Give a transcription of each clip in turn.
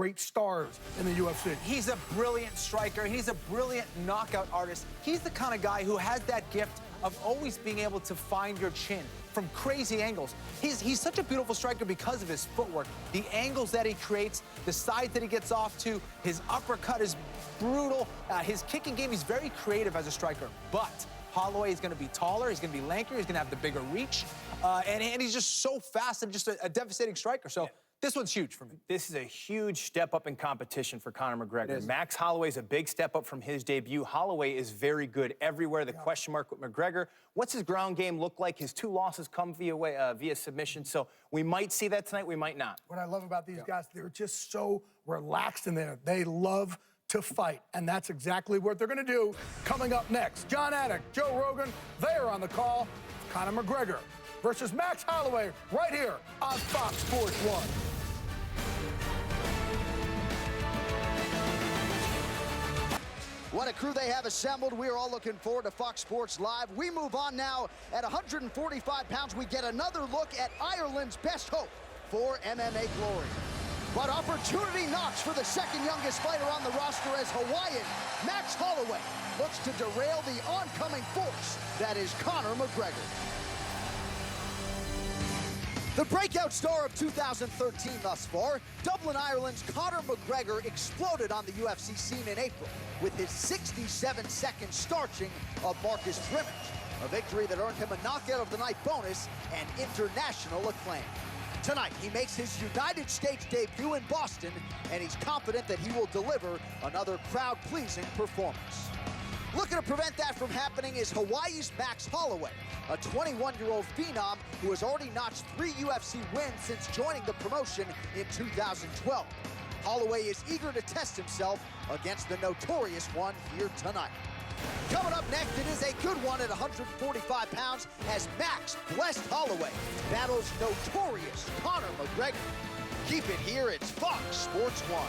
great stars in the UFC. He's a brilliant striker. He's a brilliant knockout artist. He's the kind of guy who has that gift of always being able to find your chin from crazy angles. He's such a beautiful striker because of his footwork, the angles that he creates, the sides that he gets off to, his uppercut is brutal. His kicking game, he's very creative as a striker. But Holloway is going to be taller, he's going to be lankier, he's going to have the bigger reach, and he's just so fast and just a devastating striker. So this one's huge for me. This is a huge step up in competition for Conor McGregor. Max Holloway's a big step up from his debut. Holloway is very good everywhere. The question mark with McGregor, what's his ground game look like? His 2 losses come via submission, so we might see that tonight, we might not. What I love about these guys, they're just so relaxed in there. They love to fight, and that's exactly what they're going to do. Coming up next, John Anik, Joe Rogan, they're on the call. Conor McGregor versus Max Holloway right here on Fox Sports 1. What a crew they have assembled. We are all looking forward to Fox Sports Live. We move on now. At 145 pounds, we get another look at Ireland's best hope for MMA glory. But opportunity knocks for the second youngest fighter on the roster as Hawaiian Max Holloway looks to derail the oncoming force that is Conor McGregor. The breakout star of 2013 thus far, Dublin, Ireland's Conor McGregor exploded on the UFC scene in April with his 67-second starching of Marcus Trimmage, a victory that earned him a knockout of the night bonus and international acclaim. Tonight, he makes his United States debut in Boston, and he's confident that he will deliver another crowd-pleasing performance. Looking to prevent that from happening is Hawaii's Max Holloway, a 21-year-old phenom who has already notched 3 UFC wins since joining the promotion in 2012. Holloway is eager to test himself against the notorious one here tonight. Coming up next, it is a good one at 145 pounds as Max Blessed Holloway battles notorious Conor McGregor. Keep it here, it's Fox Sports 1.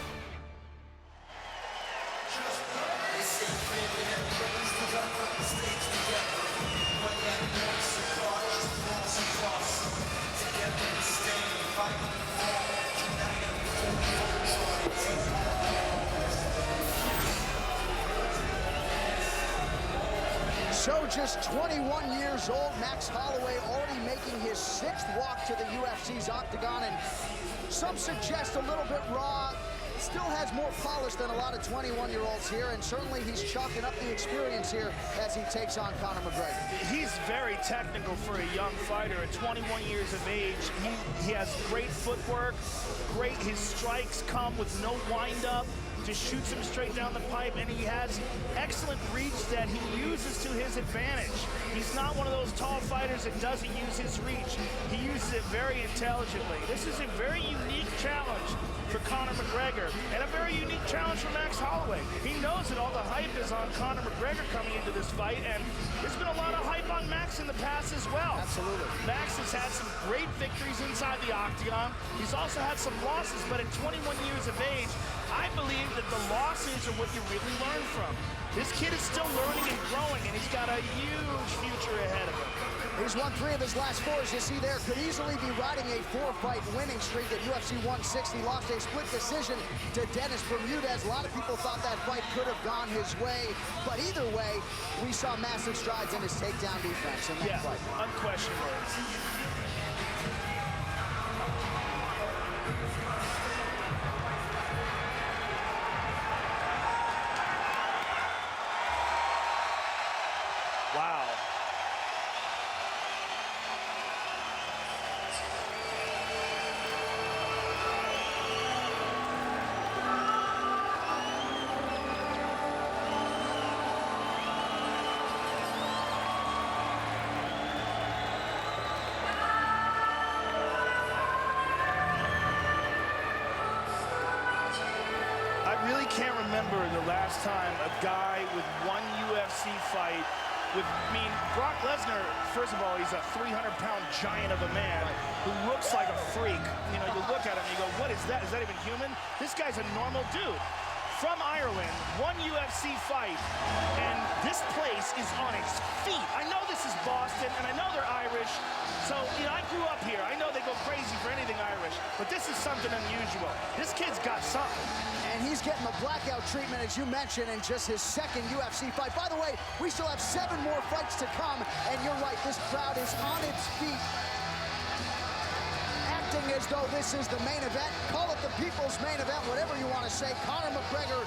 So just 21 years old, Max Holloway already making his 6th walk to the UFC's octagon, and some suggest a little bit raw. Still has more polish than a lot of 21-year-olds here, and certainly he's chalking up the experience here as he takes on Conor McGregor. He's very technical for a young fighter at 21 years of age. He has great footwork, his strikes come with no wind-up. Just shoots him straight down the pipe, and he has excellent reach that he uses to his advantage. He's not one of those tall fighters that doesn't use his reach. He uses it very intelligently. This is a very unique challenge for Conor McGregor, and a very unique challenge for Max Holloway. He knows that all the hype is on Conor McGregor coming into this fight, and there's been a lot of hype on Max in the past as well. Absolutely. Max has had some great victories inside the octagon. He's also had some losses, but at 21 years of age, I believe that the losses are what you really learn from. This kid is still learning and growing, and he's got a huge future ahead of him. He's won 3 of his last 4, as you see there. Could easily be riding a 4-fight winning streak at UFC 160. Lost a split decision to Dennis Bermudez. A lot of people thought that fight could have gone his way. But either way, we saw massive strides in his takedown defense in that fight. Unquestionably. Wow. I really can't remember the last time a guy with one UFC fight Brock Lesnar, first of all, he's a 300-pound giant of a man who looks like a freak. You know, you look at him and you go, what is that? Is that even human? This guy's a normal dude. from Ireland, one UFC fight, and this place is on its feet. I know this is Boston, and I know they're Irish, so, you know, I grew up here. I know they go crazy for anything Irish, but this is something unusual. This kid's got something. And he's getting the blackout treatment, as you mentioned, in just his second UFC fight. By the way, we still have 7 more fights to come, and you're right, this crowd is on its feet, acting as though this is the main event. Call it the people's main event, whatever you want to say. Conor McGregor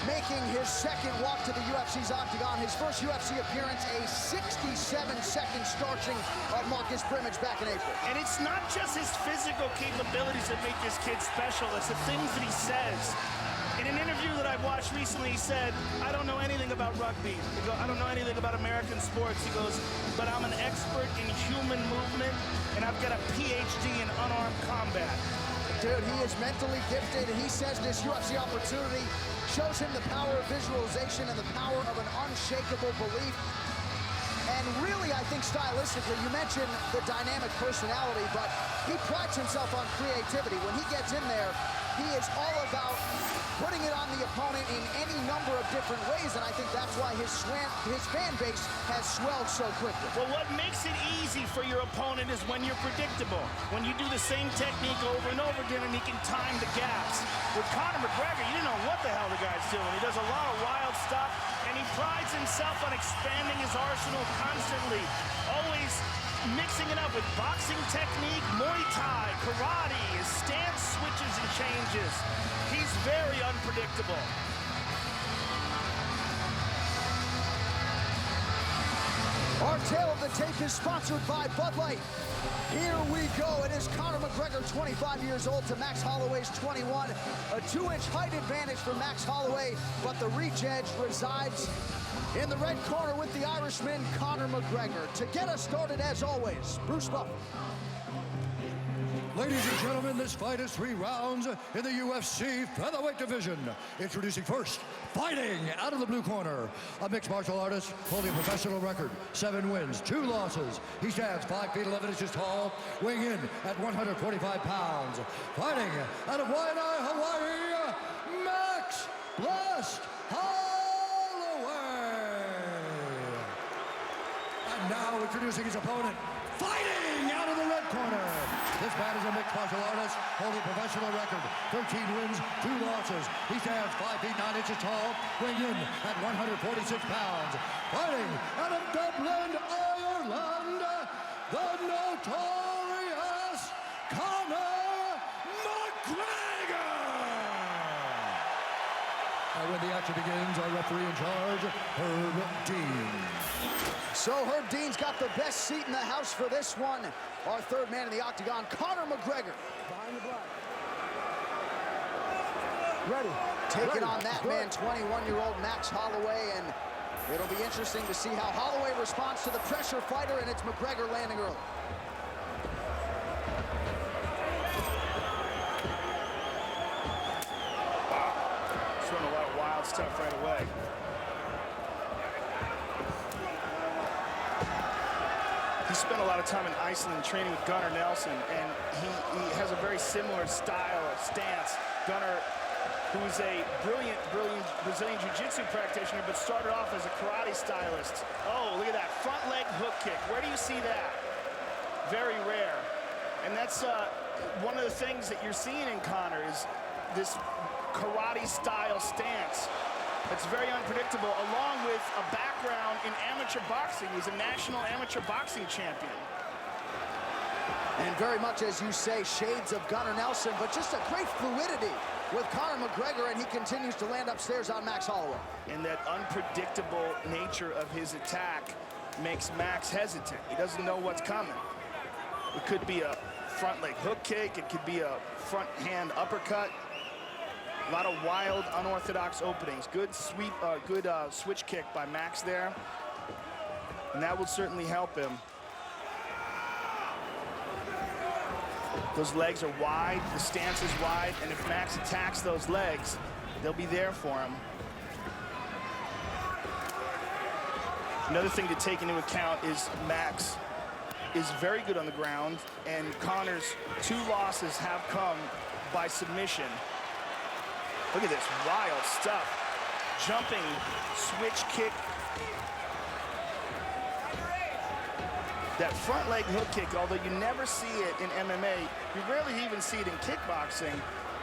making his second walk to the UFC's octagon. His first UFC appearance, a 67-second starching of Marcus Brimage back in April. And it's not just his physical capabilities that make this kid special, it's the things that he says. In an interview that I watched recently, he said, I don't know anything about rugby. He goes, I don't know anything about American sports. He goes, but I'm an expert in human movement, and I've got a PhD in unarmed combat. Dude, he is mentally gifted. He says this UFC opportunity shows him the power of visualization and the power of an unshakable belief. And really, I think stylistically, you mentioned the dynamic personality, but he prides himself on creativity. When he gets in there, he is all about putting it on the opponent in any number of different ways, and I think that's why his fan base has swelled so quickly. Well, what makes it easy for your opponent is when you're predictable. When you do the same technique over and over again and he can time the gaps. With Conor McGregor, you don't know what the hell the guy's doing. He does a lot of wild stuff, and he prides himself on expanding his arsenal constantly. Always mixing it up with boxing technique, Muay Thai, karate, his stance switches and changes. He's very unpredictable. Our tale of the tape is sponsored by Bud Light. Here we go. It is Conor McGregor, 25 years old, to Max Holloway's 21. A 2-inch height advantage for Max Holloway, but the reach edge resides in the red corner with the Irishman, Conor McGregor. To get us started, as always, Bruce Buffer. Ladies and gentlemen, this fight is 3 rounds in the UFC featherweight division. Introducing first, fighting out of the blue corner, a mixed martial artist holding a professional record, 7 wins, 2 losses. He stands 5 feet 11 inches tall, weighing in at 145 pounds. Fighting out of Waianae, Hawaii, Max Blast Holloway. And now introducing his opponent, fighting out of the red corner. This man is a mixed martial artist holding a professional record, 13 wins, 2 losses. He stands 5 feet 9 inches tall, weighing in at 146 pounds. Fighting out of Dublin, Ireland, the notorious Conor McGregor. And when the action begins, our referee in charge, Herb Dean. So Herb Dean's got the best seat in the house for this one. Our third man in the octagon, Conor McGregor. Behind the black. Ready. Taking on that man, 21-year-old Max Holloway, and it'll be interesting to see how Holloway responds to the pressure fighter, and it's McGregor landing early. Showing a lot of wild stuff right away. He spent a lot of time in Iceland training with Gunnar Nelson, and he has a very similar style of stance. Gunnar, who is a brilliant Brazilian Jiu-Jitsu practitioner, but started off as a karate stylist. Oh, look at that, front leg hook kick. Where do you see that? Very rare. And that's one of the things that you're seeing in Conor is this karate-style stance. It's very unpredictable, along with a background in amateur boxing. He's a national amateur boxing champion. And very much, as you say, shades of Gunnar Nelson, but just a great fluidity with Conor McGregor, and he continues to land upstairs on Max Holloway. And that unpredictable nature of his attack makes Max hesitant. He doesn't know what's coming. It could be a front leg hook kick. It could be a front hand uppercut. A lot of wild, unorthodox openings. Good sweep, good switch kick by Max there. And that will certainly help him. Those legs are wide, the stance is wide, and if Max attacks those legs, they'll be there for him. Another thing to take into account is Max is very good on the ground, and Conor's 2 losses have come by submission. Look at this wild stuff. Jumping switch kick. That front leg hook kick, although you never see it in MMA, you rarely even see it in kickboxing.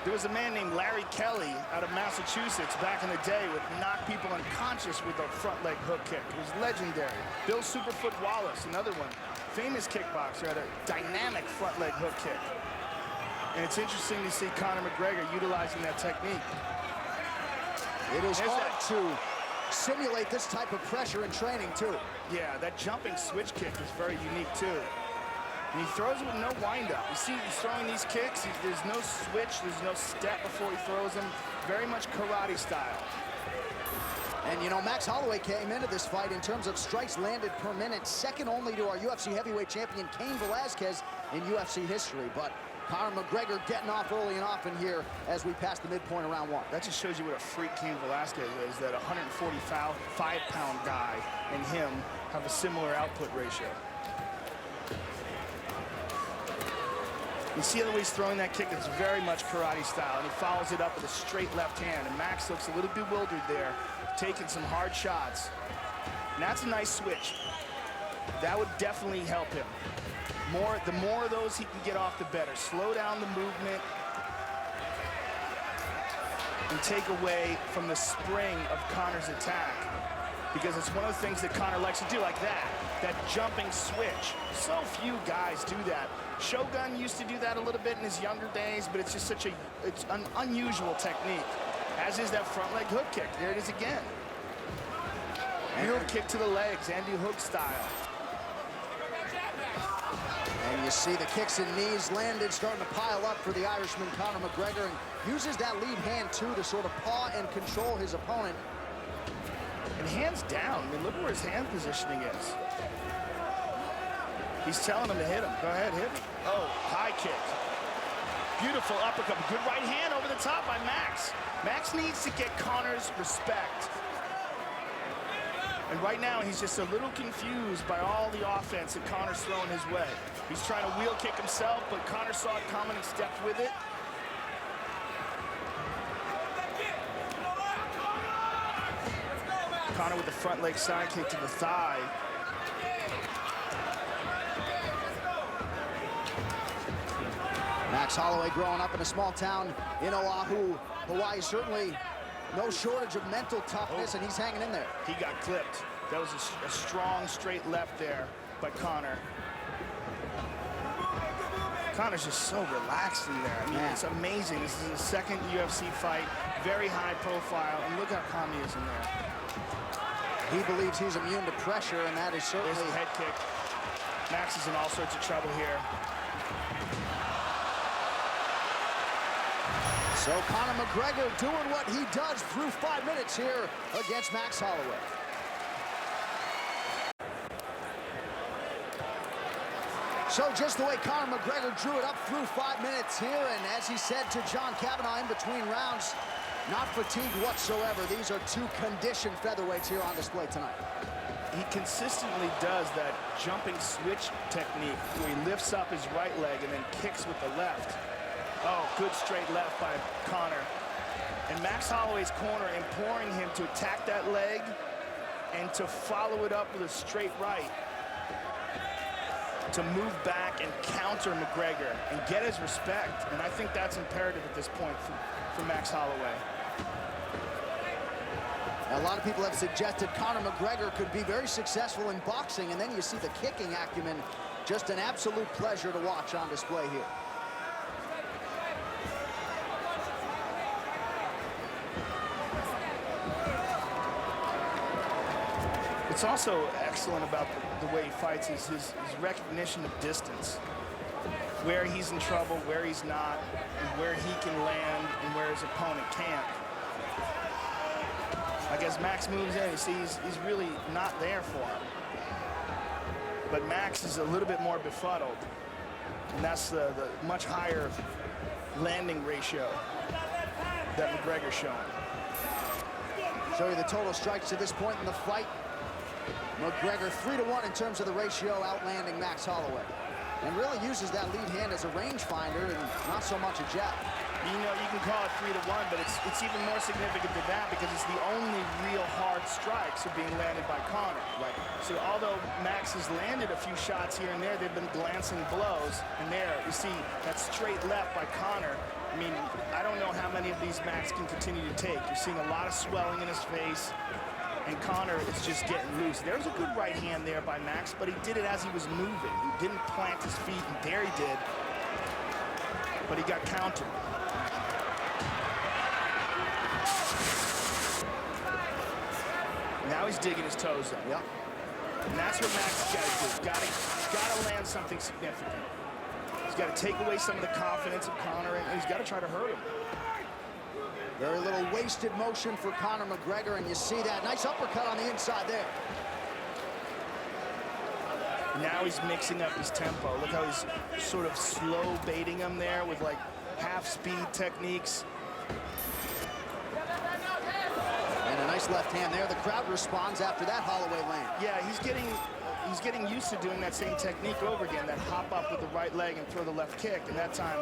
There was a man named Larry Kelly out of Massachusetts back in the day would knock people unconscious with a front leg hook kick. It was legendary. Bill Superfoot Wallace, another one, famous kickboxer, had a dynamic front leg hook kick. And it's interesting to see Conor McGregor utilizing that technique. It is hard to simulate this type of pressure in training, too. Yeah, that jumping switch kick is very unique, too. And he throws it with no wind-up. You see, he's throwing these kicks. There's no switch. There's no step before he throws them. Very much karate style. And, you know, Max Holloway came into this fight in terms of strikes landed per minute, second only to our UFC heavyweight champion, Cain Velasquez, in UFC history. But Conor McGregor getting off early and often here as we pass the midpoint of round one. That just shows you what a freak Cain Velasquez is, that 145-pound guy and him have a similar output ratio. You see the way he's throwing that kick, it's very much karate style, and he follows it up with a straight left hand, and Max looks a little bewildered there, taking some hard shots. And that's a nice switch. That would definitely help him. The more of those he can get off, the better. Slow down the movement and take away from the spring of Conor's attack, because it's one of the things that Conor likes to do, like that jumping switch. So few guys do that. Shogun used to do that a little bit in his younger days, but it's just it's an unusual technique, as is that front leg hook kick. There it is again. Heel kick to the legs, Andy Hook style. And you see the kicks and knees landed, starting to pile up for the Irishman, Conor McGregor, and uses that lead hand, too, to sort of paw and control his opponent. And hands down. I mean, look where his hand positioning is. He's telling him to hit him. Go ahead, hit me. Oh, high kick. Beautiful uppercut. Good right hand over the top by Max. Max needs to get Conor's respect. And right now, he's just a little confused by all the offense that Conor's throwing his way. He's trying to wheel kick himself, but Conor saw it coming and stepped with it. Conor with the front leg side kick to the thigh. Max Holloway growing up in a small town in Oahu, Hawaii. Certainly no shortage of mental toughness, and he's hanging in there. He got clipped. That was a strong straight left there by Conor. Conor's just so relaxed in there. I mean, it's amazing. This is his second UFC fight, very high profile, and look how calm he is in there. He believes he's immune to pressure, and that is certainly... There's a head kick. Max is in all sorts of trouble here. So Conor McGregor doing what he does through 5 minutes here against Max Holloway. So just the way Conor McGregor drew it up through 5 minutes here, and as he said to John Kavanagh in between rounds, not fatigued whatsoever. These are two conditioned featherweights here on display tonight. He consistently does that jumping switch technique where he lifts up his right leg and then kicks with the left. Oh, good straight left by Conor. And Max Holloway's corner imploring him to attack that leg and to follow it up with a straight right, to move back and counter McGregor and get his respect. And I think that's imperative at this point for Max Holloway. Now, a lot of people have suggested Conor McGregor could be very successful in boxing, and then you see the kicking acumen. Just an absolute pleasure to watch on display here. It's also excellent about the way he fights is his recognition of distance. Where he's in trouble, where he's not, and where he can land, and where his opponent can't. Like as Max moves in, you see he's really not there for him. But Max is a little bit more befuddled. And that's the much higher landing ratio that McGregor's showing. Show you the total strikes to this point in the fight. McGregor 3-1 in terms of the ratio, outlanding Max Holloway. And really uses that lead hand as a rangefinder and not so much a jab. You know, you can call it 3-1, but it's even more significant than that because it's the only real hard strikes are being landed by Conor. Right. So although Max has landed a few shots here and there, they've been glancing blows. And there, you see that straight left by Conor. I mean, I don't know how many of these Max can continue to take. You're seeing a lot of swelling in his face, and Conor is just getting loose. There's a good right hand there by Max, but he did it as he was moving. He didn't plant his feet, and there he did. But he got countered. Now he's digging his toes in. Yep. And that's what Max has got to do. Got to land something significant. He's got to take away some of the confidence of Conor, and he's got to try to hurt him. Very little wasted motion for Conor McGregor, and you see that. Nice uppercut on the inside there. Now he's mixing up his tempo. Look how he's sort of slow baiting him there with like half-speed techniques. And a nice left hand there. The crowd responds after that Holloway land. Yeah, he's getting used to doing that same technique over again, that hop up with the right leg and throw the left kick, and that time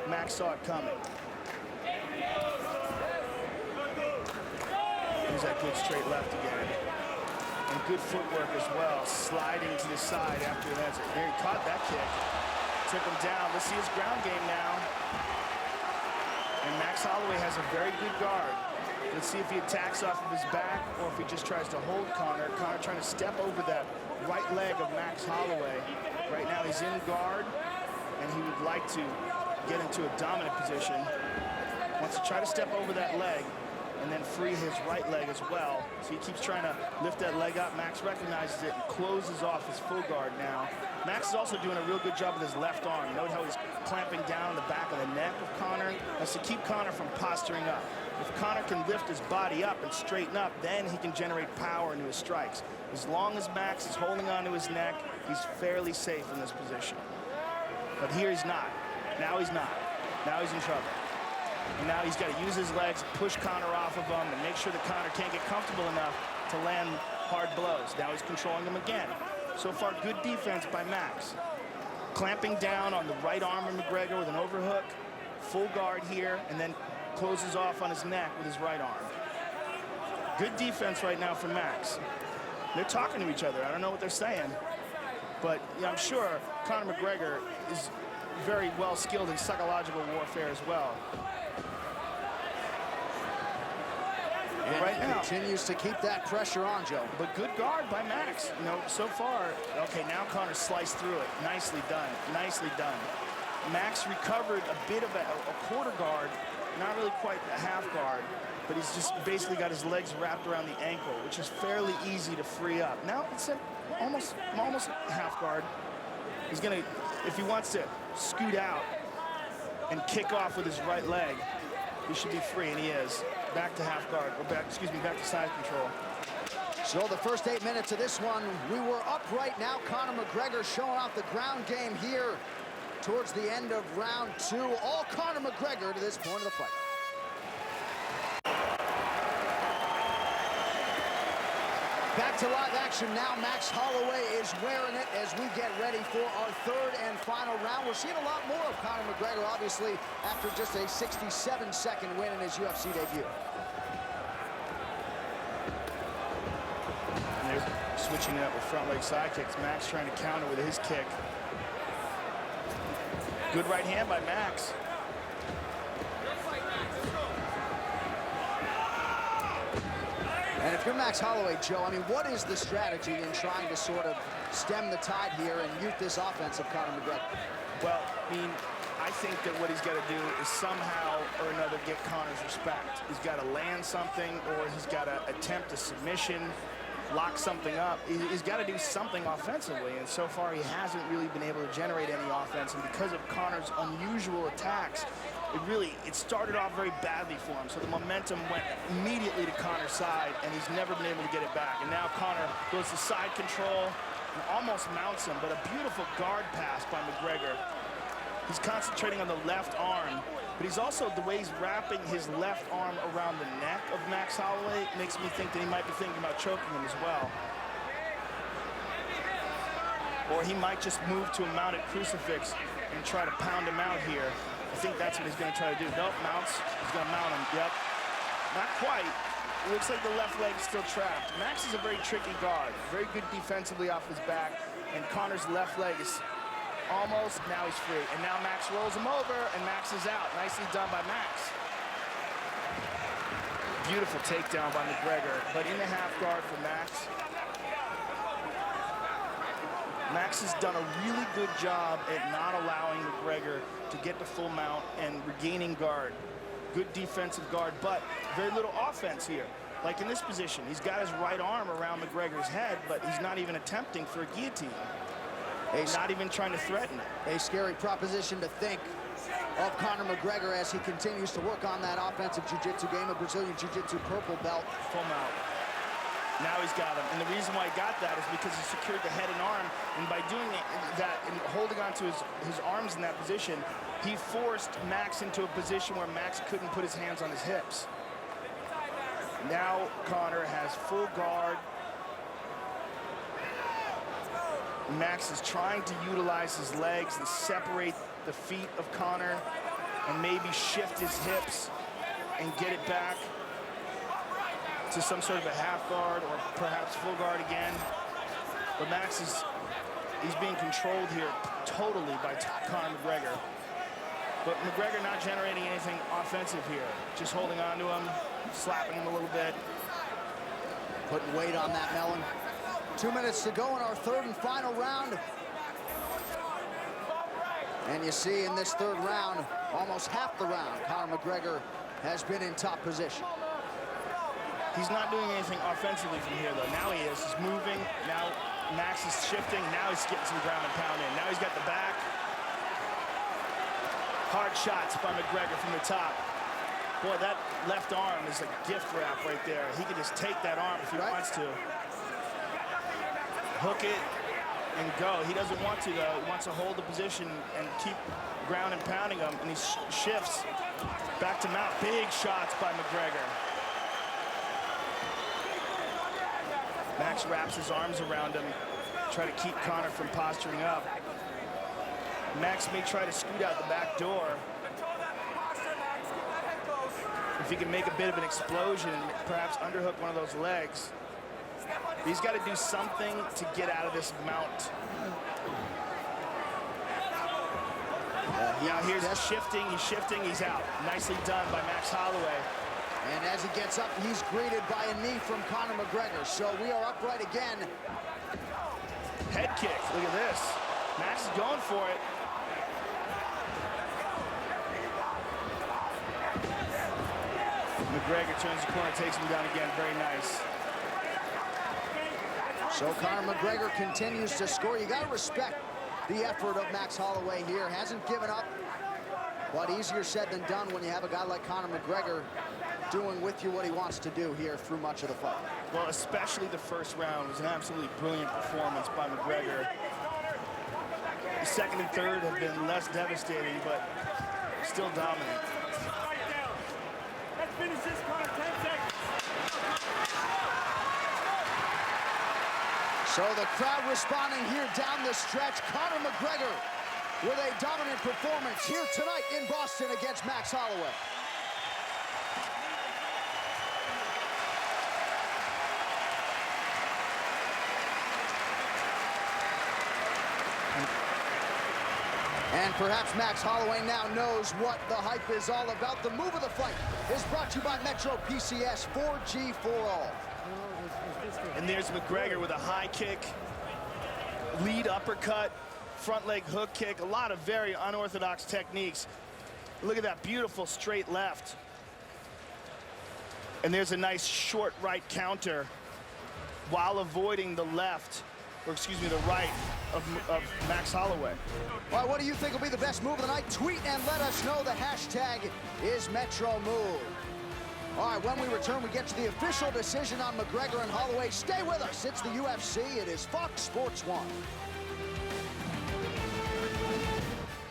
Max saw it coming. Here's that good straight left again. And good footwork as well, sliding to the side after that. There he caught that kick, took him down. Let's see his ground game now. And Max Holloway has a very good guard. Let's see if he attacks off of his back or if he just tries to hold Conor. Conor trying to step over that right leg of Max Holloway. Right now he's in guard, and he would like to get into a dominant position. Wants to try to step over that leg and then free his right leg as well. So he keeps trying to lift that leg up. Max recognizes it and closes off his full guard now. Max is also doing a real good job with his left arm. Note how he's clamping down the back of the neck of Conor. That's to keep Conor from posturing up. If Conor can lift his body up and straighten up, then he can generate power into his strikes. As long as Max is holding onto his neck, he's fairly safe in this position. But here he's not. Now he's not. Now he's in trouble. And now he's got to use his legs, push Conor off of him, and make sure that Conor can't get comfortable enough to land hard blows. Now he's controlling him again. So far, good defense by Max. Clamping down on the right arm of McGregor with an overhook, full guard here, and then closes off on his neck with his right arm. Good defense right now from Max. They're talking to each other. I don't know what they're saying, but yeah, I'm sure Conor McGregor is very well skilled in psychological warfare as well. And right now continues to keep that pressure on, Joe. But good guard by Max. You know, so far, okay, now Conor sliced through it. Nicely done, nicely done. Max recovered a bit of a quarter guard, not really quite a half guard, but he's just basically got his legs wrapped around the ankle, which is fairly easy to free up. Now it's almost half guard. He's gonna, if he wants to scoot out and kick off with his right leg, he should be free, and he is. Back to half guard, or back to side control. So the first 8 minutes of this one, we were up right now. Conor McGregor showing off the ground game here towards the end of round 2. All Conor McGregor to this point of the fight. Back to live action now. Max Holloway is wearing it as we get ready for our third and final round. We're seeing a lot more of Conor McGregor, obviously, after just a 67-second win in his UFC debut. And they're switching it up with front leg side kicks. Max trying to counter with his kick. Good right hand by Max. And if you're Max Holloway, Joe, I mean, what is the strategy in trying to sort of stem the tide here and mute this offense of Conor McGregor? Well, I mean, I think that what he's got to do is somehow or another get Conor's respect. He's got to land something, or he's got to attempt a submission, lock something up. He's got to do something offensively, and so far he hasn't really been able to generate any offense. And because of Conor's unusual attacks, it started off very badly for him. So the momentum went immediately to Conor's side, and he's never been able to get it back. And now Conor goes to side control and almost mounts him, but a beautiful guard pass by McGregor. He's concentrating on the left arm, but he's also, the way he's wrapping his left arm around the neck of Max Holloway makes me think that he might be thinking about choking him as well. Or he might just move to a mounted crucifix and try to pound him out here. I think that's what he's going to try to do. Nope, mounts. He's going to mount him. Yep. Not quite. It looks like the left leg is still trapped. Max is a very tricky guard. Very good defensively off his back. And Conor's left leg is almost, now he's free. And now Max rolls him over, and Max is out. Nicely done by Max. Beautiful takedown by McGregor, but in the half guard for Max. Max has done a really good job at not allowing McGregor to get the full mount and regaining guard. Good defensive guard, but very little offense here. Like in this position, he's got his right arm around McGregor's head, but he's not even attempting for a guillotine. He's not even trying to threaten it. A scary proposition to think of Conor McGregor as he continues to work on that offensive jiu-jitsu game, a Brazilian jiu-jitsu purple belt. Full mount. Now he's got him. And the reason why he got that is because he secured the head and arm. And by doing that and holding onto his arms in that position, he forced Max into a position where Max couldn't put his hands on his hips. Now Conor has full guard. Max is trying to utilize his legs and separate the feet of Conor and maybe shift his hips and get it back to some sort of a half guard or perhaps full guard again. But Max he's being controlled here totally by Conor McGregor. But McGregor not generating anything offensive here. Just holding on to him, slapping him a little bit. Putting weight on that melon. 2 minutes to go in our third and final round. And you see in this third round, almost half the round, Conor McGregor has been in top position. He's not doing anything offensively from here, though. Now he is. He's moving. Now Max is shifting. Now he's getting some ground and pound in. Now he's got the back. Hard shots by McGregor from the top. Boy, that left arm is a gift wrap right there. He can just take that arm if he wants to. Hook it and go. He doesn't want to, though. He wants to hold the position and keep ground and pounding him, and he shifts back to mount. Big shots by McGregor. Max wraps his arms around him, try to keep Conor from posturing up. Max may try to scoot out the back door. If he can make a bit of an explosion and perhaps underhook one of those legs. He's got to do something to get out of this mount. Now here's shifting, he's out. Nicely done by Max Holloway. And as he gets up, he's greeted by a knee from Conor McGregor. So we are upright again. Head kick, look at this. Max is going for it. McGregor turns the corner, takes him down again, very nice. So Conor McGregor continues to score. You got to respect the effort of Max Holloway here. Hasn't given up, but easier said than done when you have a guy like Conor McGregor doing with you what he wants to do here through much of the fight. Well, especially the first round was an absolutely brilliant performance by McGregor. The second and third have been less devastating, but still dominant. Let's finish this part, 10 seconds. So the crowd responding here down the stretch. Conor McGregor with a dominant performance here tonight in Boston against Max Holloway. And perhaps Max Holloway now knows what the hype is all about. The move of the fight is brought to you by Metro PCS 4G for all. And there's McGregor with a high kick, lead uppercut, front leg hook kick, a lot of very unorthodox techniques. Look at that beautiful straight left. And there's a nice short right counter while avoiding the left, or excuse me, the right of Max Holloway. All right, what do you think will be the best move of the night? Tweet and let us know. The hashtag is MetroMove. All right, when we return, we get to the official decision on McGregor and Holloway. Stay with us. It's the UFC. It is Fox Sports 1.